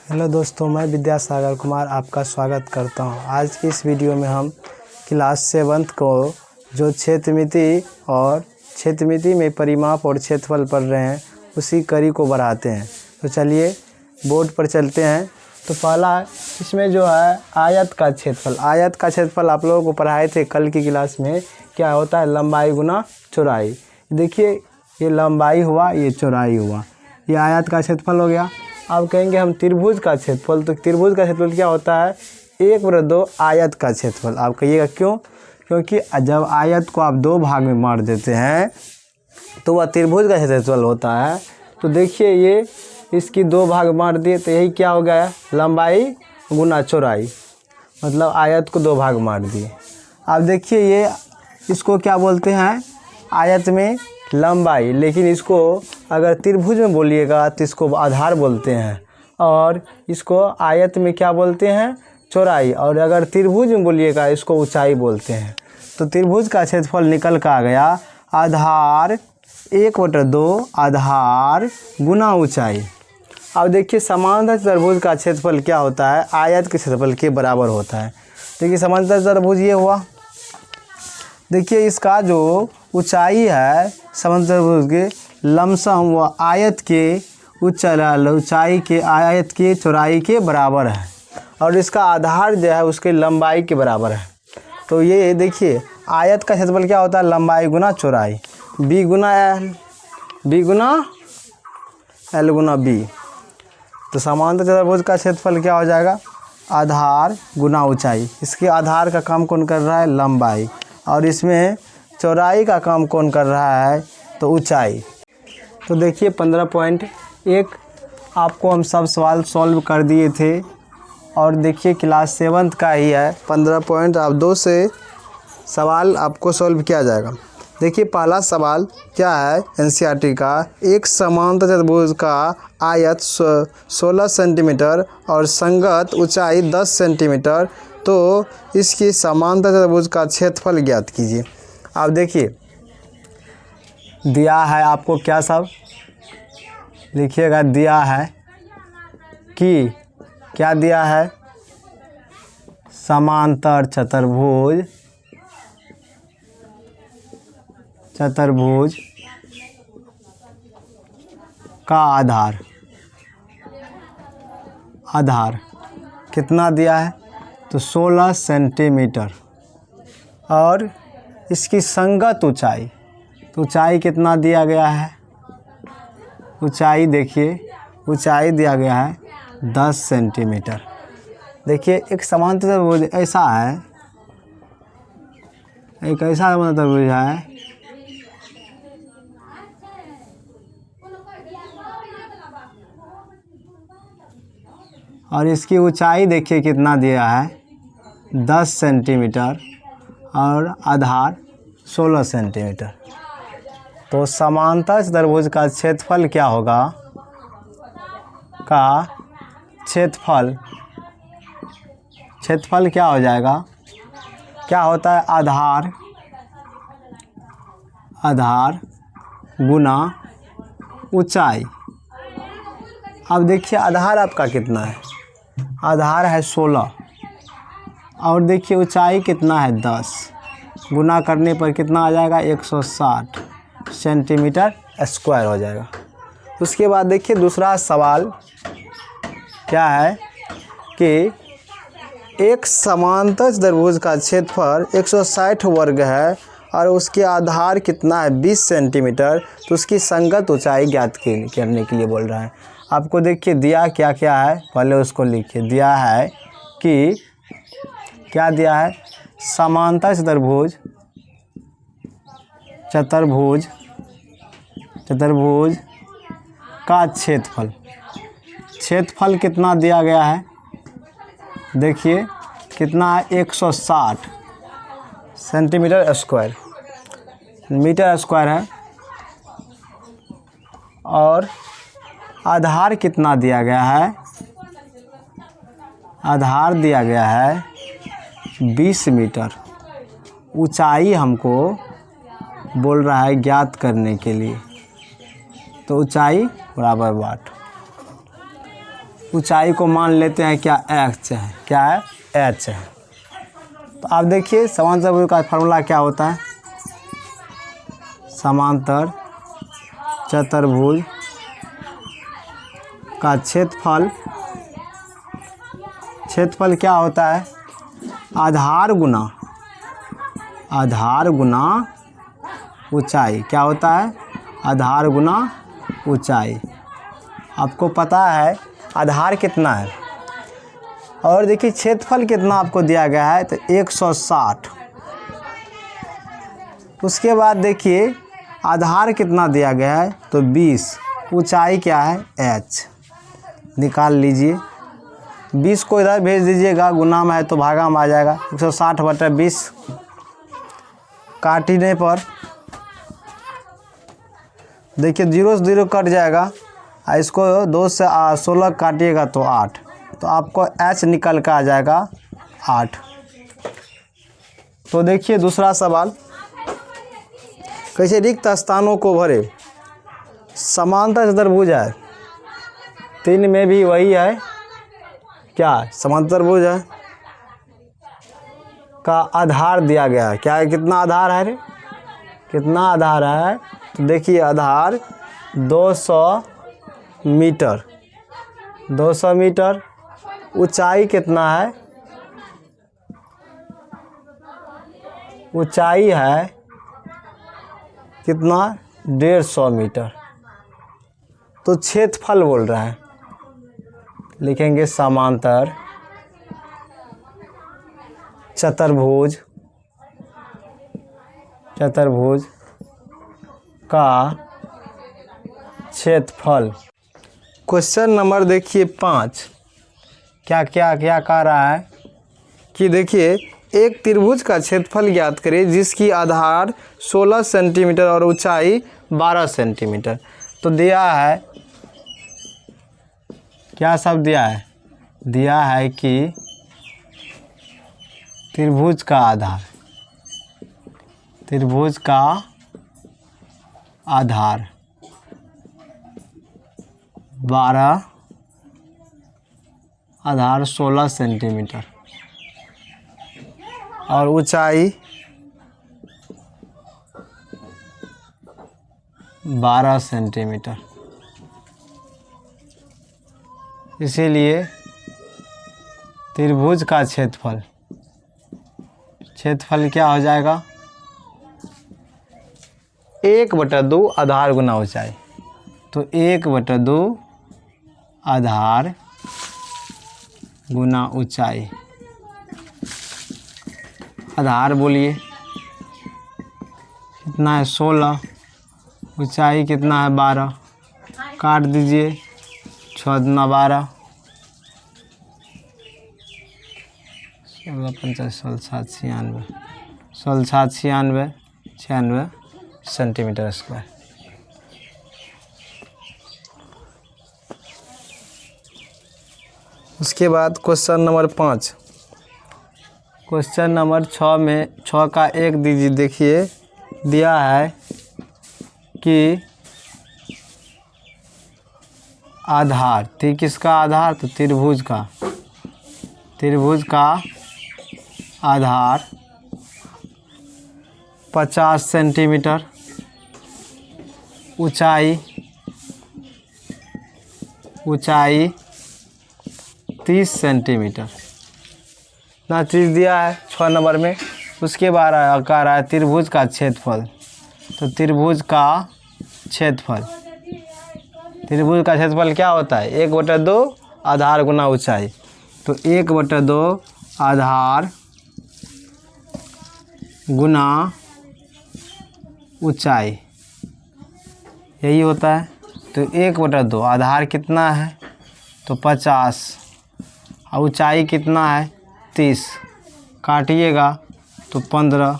Hello दोस्तों, मैं विद्यासागर कुमार आपका स्वागत करता हूं। आज की इस वीडियो में हम क्लास 7 को जो क्षेत्रमिति और क्षेत्रमिति में परिमाप और क्षेत्रफल पढ़ रहे हैं उसी कड़ी को बढ़ाते हैं। तो चलिए बोर्ड पर चलते हैं। तो पहला इसमें जो है आयत का क्षेत्रफल आप लोगों को पढ़ाए थे कल की क्लास में। क्या होता है? लंबाई गुना चौड़ाई। देखिए ये लंबाई हुआ, ये चौड़ाई हुआ, ये आयत का क्षेत्रफल हो गया। अब कहेंगे हम त्रिभुज का क्षेत्रफल। तो त्रिभुज का क्षेत्रफल क्या होता है? 1/2 आयत का क्षेत्रफल। आप कहिएगा क्यों? क्योंकि जब आयत को आप दो भाग में बांट देते हैं तो वह त्रिभुज का क्षेत्रफल होता है। तो देखिए ये इसकी दो भाग बांट दिए तो यही क्या हो गया? लंबाई गुना चौड़ाई, मतलब आयत को दो भाग बांट दिए। अब देखिए ये इसको क्या बोलते हैं? आयत में लंबाई, लेकिन इसको अगर त्रिभुज में बोलिएगा तो इसको आधार बोलते हैं, और इसको आयत में क्या बोलते हैं? चौड़ाई। और अगर त्रिभुज में बोलिएगा इसको ऊंचाई बोलते हैं। तो त्रिभुज का क्षेत्रफल निकल कर आ गया आधार 1/2 आधार गुना ऊंचाई। अब देखिए समांतर त्रिभुज का क्षेत्रफल क्या होता है? आयत के क्षेत्रफल के बराबर होता है। देखिए समांतर त्रिभुज ये हुआ। देखिए इसका जो ऊंचाई है समांतर त्रिभुज के लमसम व आयत के ऊंचाई के आयत के चौड़ाई के बराबर है, और इसका आधार जो है उसके लंबाई के बराबर है। तो ये देखिए आयत का क्षेत्रफल क्या होता है? लंबाई गुना चौड़ाई, बी गुना एल गुना बी। तो समांतर त्रिभुज का क्षेत्रफल क्या हो जाएगा? आधार गुना ऊंचाई। इसके आधार का काम कौन कर रहा है? लंबाई। और इसमें चौड़ाई का काम कौन कर रहा है? तो ऊंचाई। तो देखिए 15.1 आपको हम सब सवाल सॉल्व कर दिए थे, और देखिए क्लास 7 का ही है 15.2 से सवाल आपको सॉल्व किया जाएगा। देखिए पहला सवाल क्या है एनसीईआरटी का? एक समांतर त्रिभुज का आयत 16 सेंटीमीटर और संगत ऊंचाई 10 सेंटीमीटर, तो इसकी समांतर त्रिभुज का क्षेत्रफल ज्ञात कीजिए। अब देखिए दिया है आपको, क्या सब लिखिएगा? दिया है कि क्या दिया है? समांतर चतुर्भुज का आधार कितना दिया है? तो 16 सेंटीमीटर, और इसकी संगत ऊंचाई, तो ऊंचाई कितना दिया गया है? ऊंचाई देखिए ऊंचाई दिया गया है 10 सेंटीमीटर। देखिए एक समांतर त्रिभुज ऐसा है, एक ऐसा समांतर त्रिभुज है और इसकी ऊंचाई देखिए कितना दिया है? 10 सेंटीमीटर और आधार 16 सेंटीमीटर। तो समांतर त्रिभुज का क्षेत्रफल क्या होगा? क्षेत्रफल क्या हो जाएगा? क्या होता है? आधार गुना ऊंचाई। अब देखिए आधार आपका कितना है? आधार है 16, और देखिए ऊंचाई कितना है? 10। गुना करने पर कितना आ जाएगा? 160 सेंटीमीटर स्क्वायर हो जाएगा। उसके बाद देखिए दूसरा सवाल क्या है कि एक समांतर त्रिभुज का क्षेत्रफल 160 वर्ग है और उसके आधार कितना है? 20 सेंटीमीटर। तो उसकी संगत ऊंचाई ज्ञात करने के लिए बोल रहा है। आपको देखिए दिया क्या क्या है, पहले उसको लिखिए। दिया है कि क्या दिया है? समांतर चतुर्भुज का क्षेत्रफल कितना दिया गया है? देखिए कितना है? 160 सेंटीमीटर स्क्वायर, मीटर स्क्वायर है, और आधार कितना दिया गया है? आधार दिया गया है 20 मीटर। ऊंचाई हमको बोल रहा है ज्ञात करने के लिए, तो ऊंचाई बराबर 8। ऊंचाई को मान लेते हैं क्या x है, क्या है h है। तो आप देखिए समांतर त्रिभुज का फार्मूला क्या होता है, समांतर चतुर्भुज का क्षेत्रफल क्या होता है, आधार गुना ऊंचाई। क्या होता है, आधार गुना ऊंचाई। आपको पता है आधार कितना है, और देखिए क्षेत्रफल कितना आपको दिया गया है, तो 160। उसके बाद देखिए आधार कितना दिया गया है, तो 20। ऊंचाई क्या है, h। निकाल लीजिए, 20 को इधर भेज दीजिएगा, गुना में है तो भागा में आ जाएगा। 160/20 काटने पर देखिए 0 से 0 कट जाएगा, इसको 2 से 16 काटिएगा तो 8, तो आपको h निकल कर आ जाएगा 8। तो देखिए दूसरा सवाल, कैसे रिक्त स्थानों को भरे। समांतर चतुर्भुज है, 3 में भी वही है, क्या समांतर त्रिभुज है का आधार दिया गया है। क्या है, कितना आधार है रे, कितना आधार है, तो देखिए आधार 200 मीटर, 200 मीटर। ऊंचाई कितना है, ऊंचाई है कितना, 150 मीटर। तो क्षेत्रफल बोल रहा है, लिखेंगे समांतर चतुर्भुज का क्षेत्रफल। क्वेश्चन नंबर देखिए 5, क्या कह रहा है कि देखिए एक त्रिभुज का क्षेत्रफल ज्ञात करें जिसकी आधार 16 सेंटीमीटर और ऊंचाई 12 सेंटीमीटर। तो दिया है, क्या सब दिया है, दिया है कि त्रिभुज का आधार 12, आधार 16 सेंटीमीटर और ऊंचाई 12 सेंटीमीटर। इसीलिए त्रिभुज का क्षेत्रफल क्या हो जाएगा, 1/2 आधार गुना ऊंचाई। तो 1/2 आधार गुना ऊंचाई। आधार बोलिए कितना है, 16, ऊंचाई कितना है, 12। काट दीजिए, 6 दूना 12, 16 50 16 7 96, 16 7 96, 96 सेंटीमीटर स्क्वायर। उसके बाद क्वेश्चन नंबर 5, क्वेश्चन नंबर 6 में 6 का 1 दीजिए। देखिए दिया है कि आधार, किसका आधार, तो त्रिभुज का आधार 50 सेंटीमीटर, ऊंचाई 30 सेंटीमीटर। ना चीज़ दिया है 6 नंबर में। उसके बाद कह रहा है त्रिभुज का क्षेत्रफल। तो त्रिभुज का क्षेत्रफल क्या होता है, 1/2 आधार गुना ऊंचाई। तो 1/2 आधार गुना ऊंचाई, यही होता है। तो 1/2 आधार कितना है, तो 50, और ऊंचाई कितना है, 30। काटिएगा तो 15,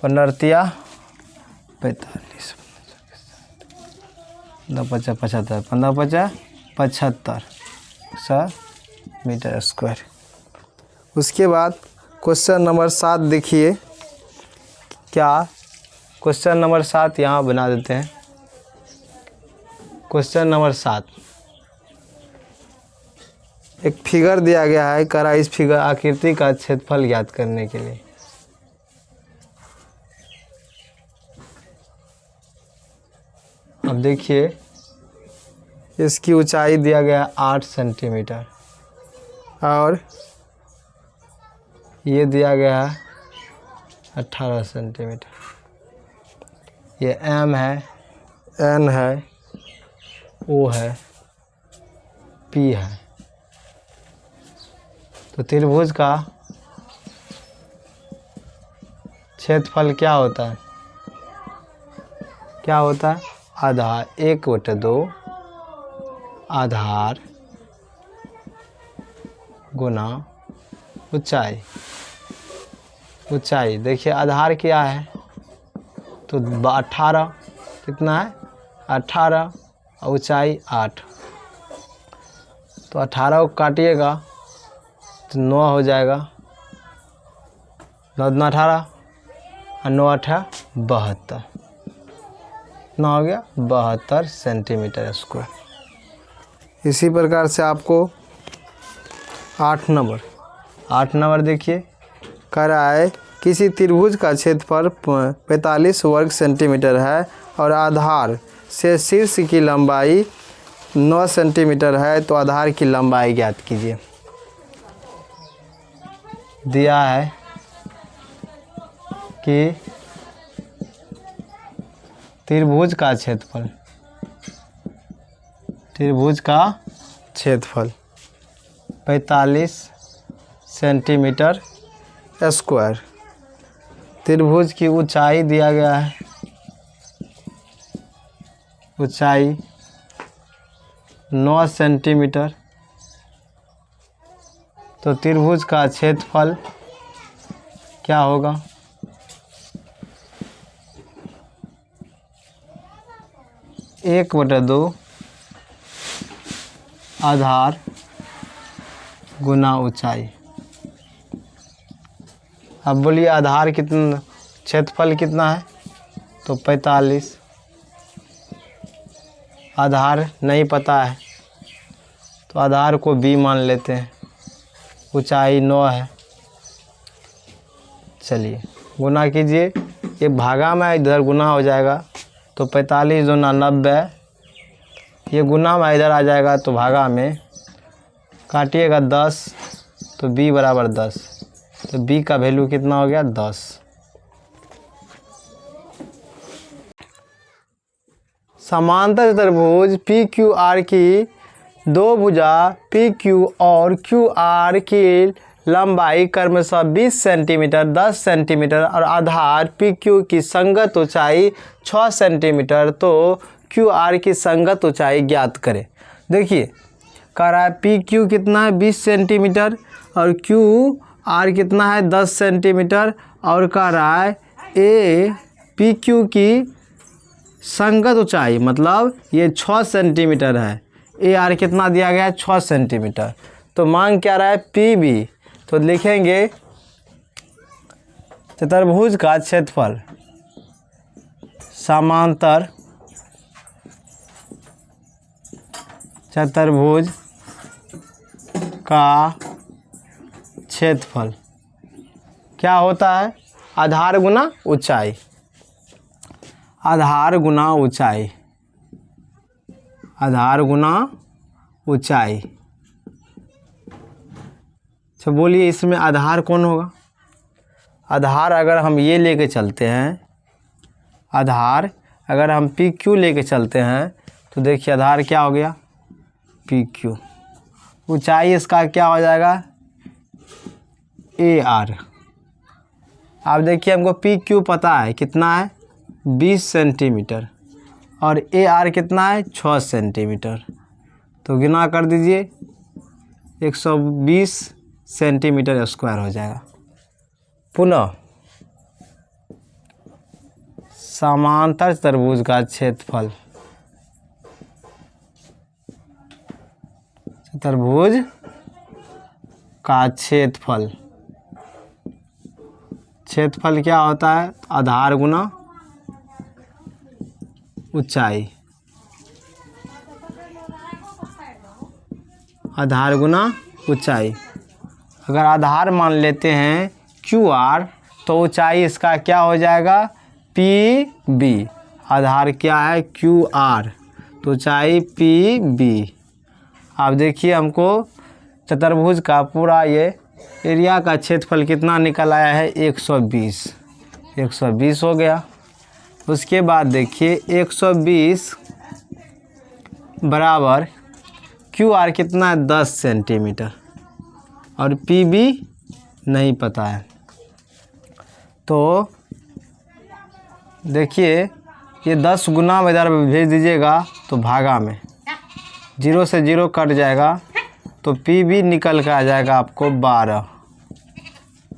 15 तिया 45, 15 75, 15 75 मीटर स्क्वायर। उसके बाद क्वेश्चन नंबर 7 देखिए, क्या क्वेश्चन नंबर 7 यहाँ बना देते हैं। क्वेश्चन नंबर 7, एक फिगर दिया गया है, करा इस फिगर आकृति का क्षेत्रफल ज्ञात करने के लिए। अब देखिए इसकी ऊंचाई दिया गया 8 सेंटीमीटर और ये दिया गया है 18 सेंटीमीटर। ये M है, N है, O है, P है। तो त्रिभुज का क्षेत्रफल क्या होता है? क्या होता है? आधार 1/2 आधार गुना ऊंचाई। ऊंचाई देखिए आधार क्या है तो 18 कितना है 18 और ऊंचाई 8। तो 18 को काटिएगा तो 9 हो जाएगा, 9 दूना 18 और 9 8 72। कितना हो गया 72 सेंटीमीटर स्क्वायर। इसी प्रकार से आपको 8 नंबर देखिए कह रहा है किसी त्रिभुज का क्षेत्रफल 45 वर्ग सेंटीमीटर है और आधार से शीर्ष की लंबाई 9 सेंटीमीटर है, तो आधार की लंबाई ज्ञात कीजिए। दिया है कि त्रिभुज का क्षेत्रफल 45 सेंटीमीटर स्क्वायर। त्रिभुज की ऊंचाई दिया गया है, ऊंचाई 9 सेंटीमीटर। तो त्रिभुज का क्षेत्रफल क्या होगा? 1/2 आधार गुना ऊंचाई। अब बोलिए आधार कितना, क्षेत्रफल कितना है? तो 45। आधार नहीं पता है तो आधार को b मान लेते हैं। ऊंचाई 9 है। चलिए गुना कीजिए, ये भागा में इधर गुना हो जाएगा तो 45 दूना 90। ये गुना में इधर आ जाएगा तो भागा में काटिएगा 10 तो b बराबर 10। तो b का वैल्यू कितना हो गया 10। समांतर चतुर्भुज PQR की दो भुजा PQ और QR की लंबाई क्रमशः 20 सेंटीमीटर, 10 सेंटीमीटर और आधार PQ की संगत ऊंचाई 6 सेंटीमीटर, तो QR की संगत ऊंचाई ज्ञात करें। देखिए कह रहा है PQ कितना है 20 सेंटीमीटर और QR कितना है 10 सेंटीमीटर और कह रहा है PQ की संगत ऊंचाई मतलब ये 6 सेंटीमीटर है। AR कितना दिया गया है 6 सेंटीमीटर। तो मांग क्या रहा है PB। तो लिखेंगे चतुर्भुज का क्षेत्रफल समांतर चतुर्भुज का क्षेत्रफल क्या होता है? आधार गुना ऊंचाई। आधार गुना ऊंचाई। आधार गुना ऊंचाई। तो बोलिए इसमें आधार कौन होगा? आधार अगर हम ये लेके चलते हैं, आधार अगर हम PQ लेके चलते हैं तो देखिए आधार क्या हो गया PQ। ऊंचाई इसका क्या हो जाएगा AR। अब देखिए हमको PQ पता है कितना है 20 सेंटीमीटर और AR कितना है 6 सेंटीमीटर। तो गुना कर दीजिए 120 सेंटीमीटर स्क्वायर हो जाएगा। पुनः समांतर चतुर्भुज का क्षेत्रफल, चतुर्भुज का क्षेत्रफल, क्षेत्रफल क्या होता है? आधार गुना ऊंचाई। आधार गुना ऊंचाई। अगर आधार मान लेते हैं QR तो ऊंचाई इसका क्या हो जाएगा PB। आधार क्या है QR तो ऊंचाई PB। अब देखिए हमको चतुर्भुज का पूरा ये एरिया का क्षेत्रफल कितना निकल आया है 120। 120 हो गया। उसके बाद देखिए 120 बराबर QR कितना है 10 सेंटीमीटर और PB नहीं पता है। तो देखिए ये 10 गुना में इधर भेज दीजिएगा तो भागा में 0 से 0 कट जाएगा तो PB निकल कर आ जाएगा आपको 12।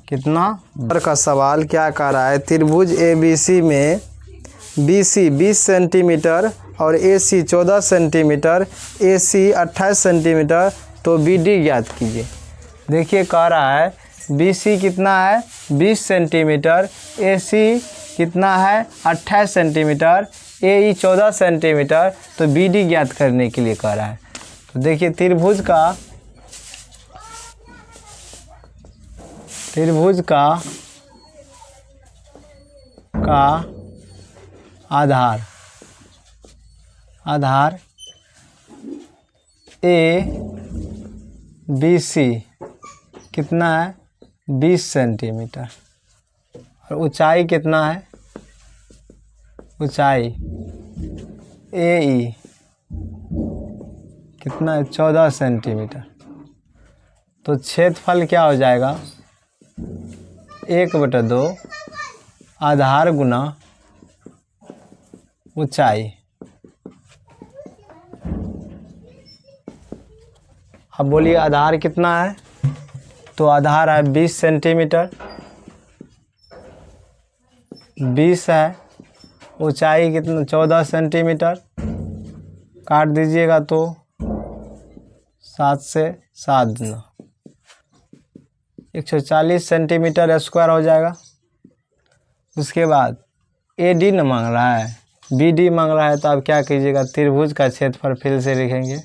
कितना का सवाल क्या कर रहा है, त्रिभुज ABC में BC 20 सेंटीमीटर और AC 14 सेंटीमीटर, AC 28 सेंटीमीटर, तो BD ज्ञात कीजिए। देखिए कह रहा है BC कितना है 20 सेंटीमीटर, AC कितना है 28 सेंटीमीटर, AE 14 सेंटीमीटर, तो BD ज्ञात करने के लिए कह रहा है। तो देखिए त्रिभुज का आधार ABC कितना है 20 सेंटीमीटर और ऊंचाई कितना है, ऊंचाई AE कितना है 14 सेंटीमीटर। तो क्षेत्रफल क्या हो जाएगा 1/2 आधार गुना ऊंचाई। अब बोलिए आधार कितना है, तो आधार है 20 सेंटीमीटर, 20 है, ऊंचाई कितना 14 सेंटीमीटर, काट दीजिएगा तो 7 से 7 गुना 140 सेंटीमीटर स्क्वायर हो जाएगा। उसके बाद AD न मांग रहा है, BD मांग रहा है, तो आप क्या कीजिएगा त्रिभुज का क्षेत्रफल फिर से लिखेंगे।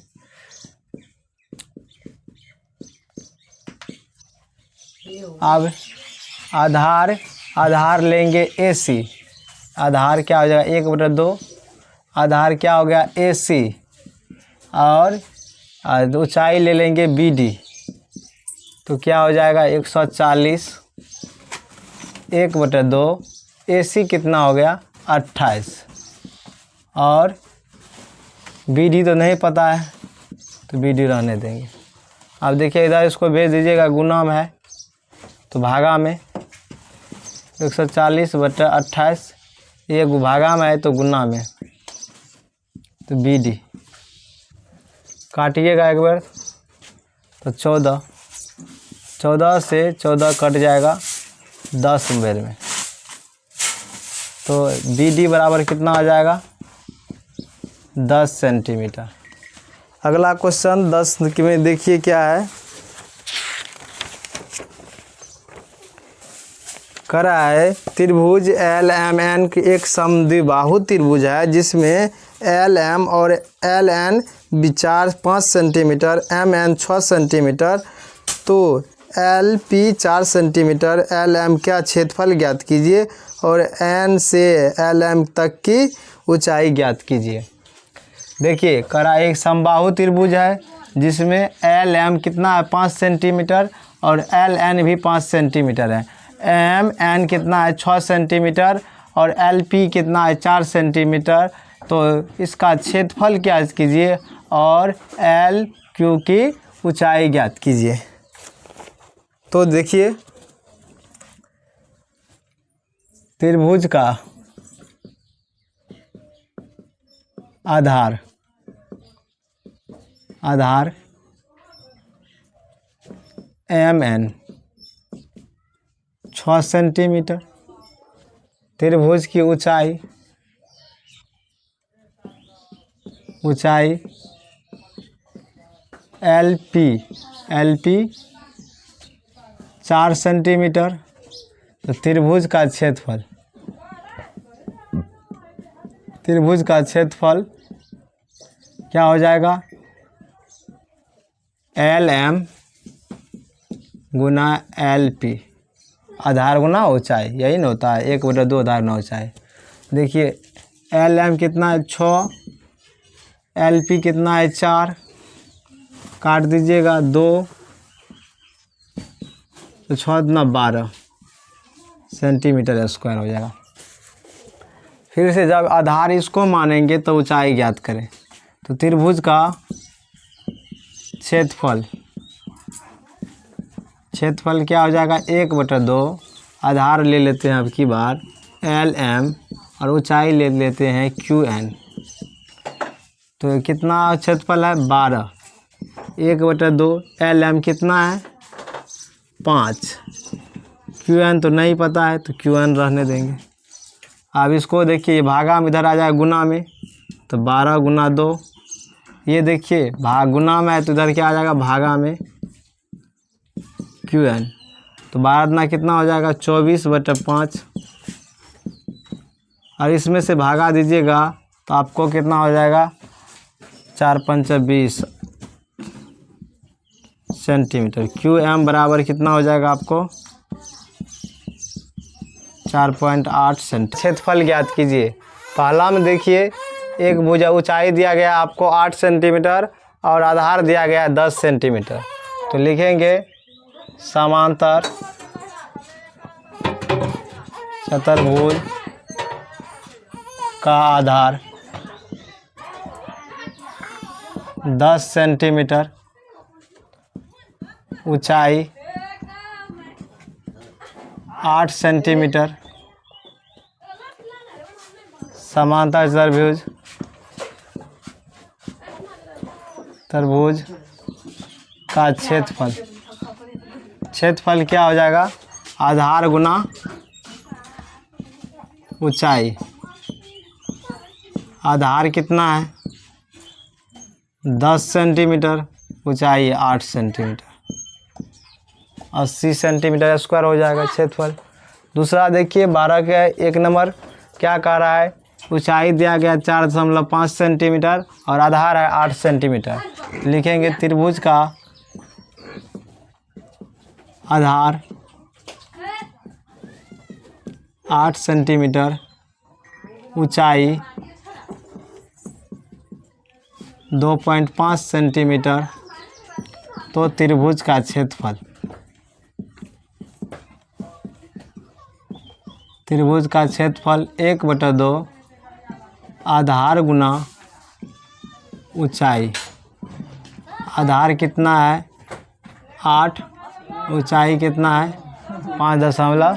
अब आधार लेंगे AC, आधार क्या हो जाएगा 1/2, आधार क्या हो गया AC और ऊंचाई ले लेंगे BD, तो क्या हो जाएगा 140 1/2, AC कितना हो गया 28 और BD तो नहीं पता है तो BD रहने देंगे। अब देखिए इधर इसको भेज दीजिएगा, गुना में है तो भागा में 140/28, ये भागा में है तो गुना में, तो BD काटिएगा एक बार तो 14 से 14 कट जाएगा 10 बेर में, तो BD बराबर कितना आ जाएगा 10 सेंटीमीटर। अगला क्वेश्चन 10 में देखिए क्या है, करा है त्रिभुज LMN की एक समद्विबाहु त्रिभुज है जिसमें LM और LN 5 सेंटीमीटर, MN 6 सेंटीमीटर, तो LP 4 सेंटीमीटर, LM क्या क्षेत्रफल ज्ञात कीजिए और N से LM तक की ऊंचाई ज्ञात कीजिए। देखिए करा एक समबाहु त्रिभुज है जिसमें LM कितना है 5 सेंटीमीटर और LN भी 5 सेंटीमीटर है, MN कितना है 6 सेंटीमीटर और LP कितना है 4 सेंटीमीटर, तो इसका क्षेत्रफल क्या कीजिए और LQ की ऊंचाई ज्ञात कीजिए। तो देखिए त्रिभुज का आधार MN 6 सेंटीमीटर, त्रिभुज की ऊंचाई LP 4 सेंटीमीटर, तो त्रिभुज का क्षेत्रफल क्या हो जाएगा LM गुना LP, आधार गुना ऊंचाई, यही ना होता है, 1/2 आधार गुना ऊंचाई। देखिए LM कितना है 6, LP कितना है 4, काट दीजिएगा 2, तो 6 दूना 12 सेंटीमीटर स्क्वायर हो जाएगा। फिर से जब आधार इसको मानेंगे तो ऊंचाई ज्ञात करें। तो त्रिभुज का क्षेत्रफल क्या हो जाएगा 1/2, आधार ले लेते हैं अब की बार LM और ऊंचाई ले लेते हैं QN। तो कितना क्षेत्रफल है 12, 1/2, LM कितना है 5, QN तो नहीं पता है तो QN रहने देंगे। अब इसको देखिए भागा में इधर आ जाएगा गुना में, तो 12 गुना 2, ये देखिए भाग गुना में है तो इधर क्या आ जाएगा भागा में QN। तो 12 दूना कितना हो जाएगा 24/5, और इसमें से भागा दीजिएगा तो आपको कितना हो जाएगा 4×5 = 20 सेंटीमीटर। QM बराबर कितना हो जाएगा आपको 4.8 सेंटीमीटर। क्षेत्रफल ज्ञात कीजिए। पहला में देखिए एक भुजा ऊंचाई दिया गया आपको 8 सेंटीमीटर और आधार दिया गया 10 सेंटीमीटर। तो लिखेंगे समांतर चतुर्भुज का आधार 10 सेंटीमीटर, ऊंचाई 8 सेंटीमीटर, समांतर चतुर्भुज का क्षेत्रफल क्या हो जाएगा आधार गुना ऊंचाई। आधार कितना है 10 सेंटीमीटर, ऊंचाई 8 सेंटीमीटर, 80 सेंटीमीटर स्क्वायर हो जाएगा क्षेत्रफल। दूसरा देखिए 12 के 1 नंबर क्या कह रहा है, ऊंचाई दिया गया 4.5 सेंटीमीटर और आधार है 8 सेंटीमीटर। लिखेंगे त्रिभुज का आधार 8 सेंटीमीटर, ऊंचाई 2.5 सेंटीमीटर, तो त्रिभुज का क्षेत्रफल त्रिभुज का क्षेत्रफल 1/2 आधार गुना ऊंचाई। आधार कितना है 8, ऊंचाई कितना है 5.4,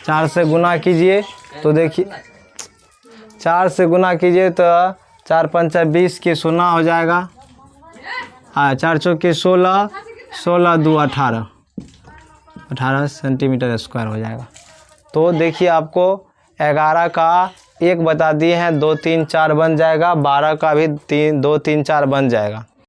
4 से गुना कीजिए तो देखिए 4 से गुना कीजिए तो 4×5 = 20 के 0 हो जाएगा। 4×4 = 16, 16×2 = 18, 18 सेंटीमीटर स्क्वायर हो जाएगा। तो देखिए आपको 11 का 1 बता दिए हैं, 2 3 4 बन जाएगा, 12 का भी 2 3 4 बन जाएगा।